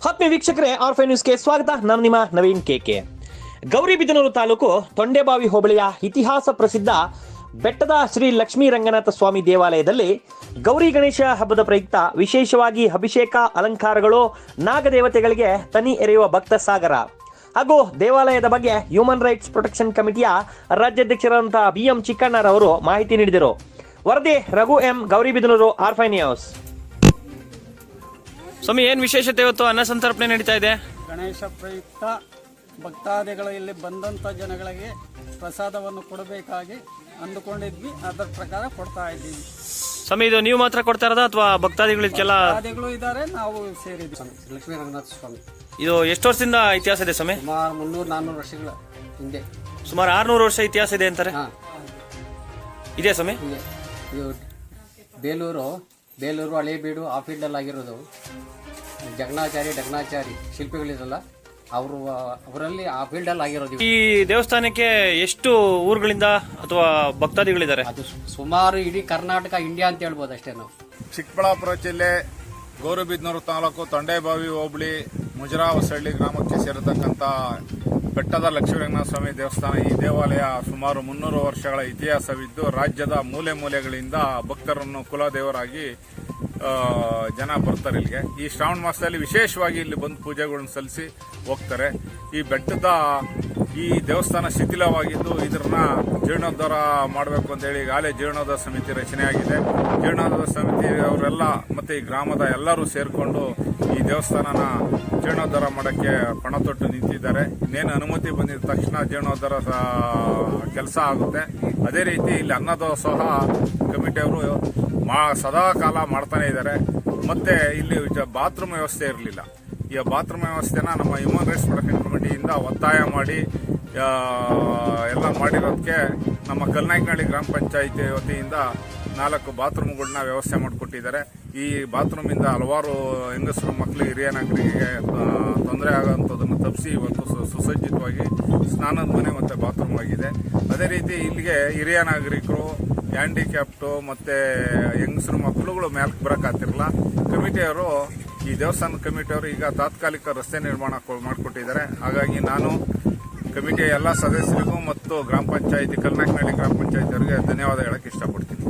ಆತ್ಮೀಯ ವೀಕ್ಷಕರೇ, ಆರ್ಫೈ ನ್ಯೂಸ್ಗೆ ಸ್ವಾಗತ. ನಾನು ನಿಮ್ಮ ನವೀನ್ ಕೆಕೆ. ಗೌರಿಬಿದನೂರು ತಾಲೂಕು ತೊಂಡೆಬಾವಿ ಹೋಬಳಿಯ ಇತಿಹಾಸ ಪ್ರಸಿದ್ಧ ಬೆಟ್ಟದ ಶ್ರೀ ಲಕ್ಷ್ಮೀ ರಂಗನಾಥ ಸ್ವಾಮಿ ದೇವಾಲಯದಲ್ಲಿ ಗೌರಿ ಗಣೇಶ ಹಬ್ಬದ ಪ್ರಯುಕ್ತ ವಿಶೇಷವಾಗಿ ಅಭಿಷೇಕ, ಅಲಂಕಾರಗಳು, ನಾಗದೇವತೆಗಳಿಗೆ ತನಿ ಎರೆಯುವ ಭಕ್ತ ಸಾಗರ ಹಾಗೂ ದೇವಾಲಯದ ಬಗ್ಗೆ ಹ್ಯೂಮನ್ ರೈಟ್ಸ್ ಪ್ರೊಟೆಕ್ಷನ್ ಕಮಿಟಿಯ ರಾಜ್ಯಾಧ್ಯಕ್ಷರಾದಂತಹ BM ಚಿಕ್ಕಣ್ಣರವರು ಮಾಹಿತಿ ನೀಡಿದರು. ವರದಿ ರಘು ಎಂ, ಗೌರಿಬಿದನೂರು, ಆರ್ಫೈ ನ್ಯೂಸ್. ಸ್ವಾಮಿ, ಏನು ವಿಶೇಷತೆ ಇವತ್ತು ಅನ್ನ ಸಂತರ್ಪಣೆ ನಡೀತಾ ಇದೆ? ಗಣೇಶ ಪ್ರಯುಕ್ತ ಭಕ್ತಾದಿಗಳು ಇಲ್ಲಿ ಬಂದಂಥ ಜನಗಳಿಗೆ ಪ್ರಸಾದವನ್ನು ಕೊಡಬೇಕಾಗಿ ಅಂದುಕೊಂಡಿದ್ವಿ. ಅದರ ಪ್ರಕಾರ ಕೊಡ್ತಾ ಇದ್ದೀವಿ. ಸ್ವಾಮಿ, ಇದು ನೀವು ಮಾತ್ರ ಕೊಡ್ತಾ ಇರೋದಾ ಅಥವಾ ಭಕ್ತಾದಿಗಳಿಗೆಲ್ಲ? ಭಕ್ತಾದಿಗಳು ಇದ್ದಾರೆ, ನಾವು ಸೇರಿದ್ವಿ. ಲಕ್ಷ್ಮೀ ರಂಗನಾಥ ಸ್ವಾಮಿ ಇದು ಎಷ್ಟು ವರ್ಷದಿಂದ ಇತಿಹಾಸ ಇದೆ ಸ್ವಾಮಿ? ಸುಮಾರು 300-400 ವರ್ಷಗಳ ಹಿಂದೆ. ಸುಮಾರು 600 ವರ್ಷ ಇತಿಹಾಸ ಇದೆ ಅಂತಾರೆ. ಇದೆ ಸ್ವಾಮಿ. ಇದು ಬೇಲೂರು ಹಳೇಬೀಡು ಆ ಫೀಲ್ಡಲ್ಲಿ ಆಗಿರೋದು. ಡಗ್ನಾಚಾರಿ ಶಿಲ್ಪಿಗಳಿರಲ್ಲ, ಅವರಲ್ಲಿ ಆ ಫೀಲ್ಡಲ್ಲಿ ಆಗಿರೋದು. ಈ ದೇವಸ್ಥಾನಕ್ಕೆ ಎಷ್ಟು ಊರುಗಳಿಂದ ಅಥವಾ ಭಕ್ತಾದಿಗಳಿದ್ದಾರೆ? ಅದು ಸುಮಾರು ಇಡೀ ಕರ್ನಾಟಕ, ಇಂಡಿಯಾ ಅಂತ ಹೇಳ್ಬೋದು ಅಷ್ಟೇ. ನಾವು ಚಿಕ್ಕಬಳ್ಳಾಪುರ ಜಿಲ್ಲೆ ಗೌರಿಬಿದನೂರು ತಾಲೂಕು ತೊಂಡೆಬಾವಿ ಹೋಬಳಿ ಮುಜರಾವಸಹಳ್ಳಿ ಗ್ರಾಮಕ್ಕೆ ಸೇರತಕ್ಕಂಥ ಬೆಟ್ಟದ ಲಕ್ಷ್ಮೀರಂಗನಾಥ ಸ್ವಾಮಿ ದೇವಸ್ಥಾನ. ಈ ದೇವಾಲಯ ಸುಮಾರು 300 ವರ್ಷಗಳ ಇತಿಹಾಸವಿದ್ದು ರಾಜ್ಯದ ಮೂಲೆ ಮೂಲೆಗಳಿಂದ ಭಕ್ತರನ್ನು ಕುಲದೇವರಾಗಿ ಜನ ಬರ್ತಾರೆ ಇಲ್ಲಿಗೆ. ಈ ಶ್ರಾವಣ ಮಾಸದಲ್ಲಿ ವಿಶೇಷವಾಗಿ ಇಲ್ಲಿ ಬಂದು ಪೂಜೆಗಳನ್ನು ಸಲ್ಲಿಸಿ ಹೋಗ್ತಾರೆ. ಈ ಬೆಟ್ಟದ ಈ ದೇವಸ್ಥಾನ ಶಿಥಿಲವಾಗಿದ್ದು ಇದನ್ನ ಜೀರ್ಣೋದ್ಧಾರ ಮಾಡಬೇಕು ಅಂತೇಳಿ ಈಗಾಗಲೇ ಜೀರ್ಣೋದ್ಧಾರ ಸಮಿತಿ ರಚನೆಯಾಗಿದೆ. ಜೀರ್ಣೋದ್ಧಾರ ಸಮಿತಿ ಅವರೆಲ್ಲ ಮತ್ತೆ ಈ ಗ್ರಾಮದ ಎಲ್ಲರೂ ಸೇರಿಕೊಂಡು ಈ ದೇವಸ್ಥಾನನ ಜೀರ್ಣೋದ್ಧಾರ ಮಾಡೋಕ್ಕೆ ಪಣ ತೊಟ್ಟು ನಿಂತಿದ್ದಾರೆ. ಇನ್ನೇನು ಅನುಮತಿ ಬಂದಿದ ತಕ್ಷಣ ಜೀರ್ಣೋದ್ಧಾರ ಕೆಲಸ ಆಗುತ್ತೆ. ಅದೇ ರೀತಿ ಇಲ್ಲಿ ಅನ್ನದಾಸೋಹ ಕಮಿಟಿಯವರು ಸದಾ ಕಾಲ ಮಾಡ್ತಾನೆ ಇದ್ದಾರೆ. ಮತ್ತೆ ಇಲ್ಲಿ ಬಾತ್ರೂಮ್ ವ್ಯವಸ್ಥೆ ಇರಲಿಲ್ಲ. ಈ ಬಾತ್ರೂಮ್ ವ್ಯವಸ್ಥೆನ ನಮ್ಮ ಹ್ಯೂಮನ್ ರೈಟ್ಸ್ ಪ್ರೊಟೆಕ್ಷನ್ ಕಮಿಟಿಯಿಂದ ಒತ್ತಾಯ ಮಾಡಿ ಎಲ್ಲ ಮಾಡಿರೋದಕ್ಕೆ ನಮ್ಮ ಕಲ್ನಾಯಕನಹಳ್ಳಿ ಗ್ರಾಮ ಪಂಚಾಯಿತಿ ವತಿಯಿಂದ 4 ಬಾತ್ರೂಮ್ಗಳನ್ನ ವ್ಯವಸ್ಥೆ ಮಾಡಿಕೊಟ್ಟಿದ್ದಾರೆ. ಈ ಬಾತ್ರೂಮಿಂದ ಹಲವಾರು ಹೆಂಗಸರು, ಮಕ್ಕಳು, ಹಿರಿಯ ನಾಗರಿಕರಿಗೆ ತೊಂದರೆ ಆಗೋಂಥದ್ದನ್ನು ತಪ್ಪಿಸಿ ಇವತ್ತು ಸುಸಜ್ಜಿತವಾಗಿ ಸ್ನಾನದ ಮನೆ ಮತ್ತು ಬಾತ್ರೂಮ್ ಆಗಿದೆ. ಅದೇ ರೀತಿ ಇಲ್ಲಿಗೆ ಹಿರಿಯ ನಾಗರಿಕರು, ಹ್ಯಾಂಡಿಕ್ಯಾಪ್ಟು ಮತ್ತು ಹೆಂಗಸರು ಮಕ್ಕಳುಗಳು ಮೇಲಕ್ಕೆ ಬರೋಕ್ಕಾಗ್ತಿರಲ್ಲ. ಕಮಿಟಿಯವರು, ಈ ದೇವಸ್ಥಾನದ ಕಮಿಟಿಯವರು ಈಗ ತಾತ್ಕಾಲಿಕ ರಸ್ತೆ ನಿರ್ಮಾಣ ಮಾಡಿಕೊಟ್ಟಿದ್ದಾರೆ. ಹಾಗಾಗಿ ನಾನು ಕಮಿಟಿಯ ಎಲ್ಲ ಸದಸ್ಯರಿಗೂ ಮತ್ತು ಗ್ರಾಮ ಪಂಚಾಯಿತಿ, ಕಲ್ನಾಯಕನಹಳ್ಳಿ ಗ್ರಾಮ ಪಂಚಾಯಿತಿ ಅವರಿಗೆ ಧನ್ಯವಾದ ಹೇಳಕ್ಕೆ ಇಷ್ಟಪಡ್ತೀನಿ.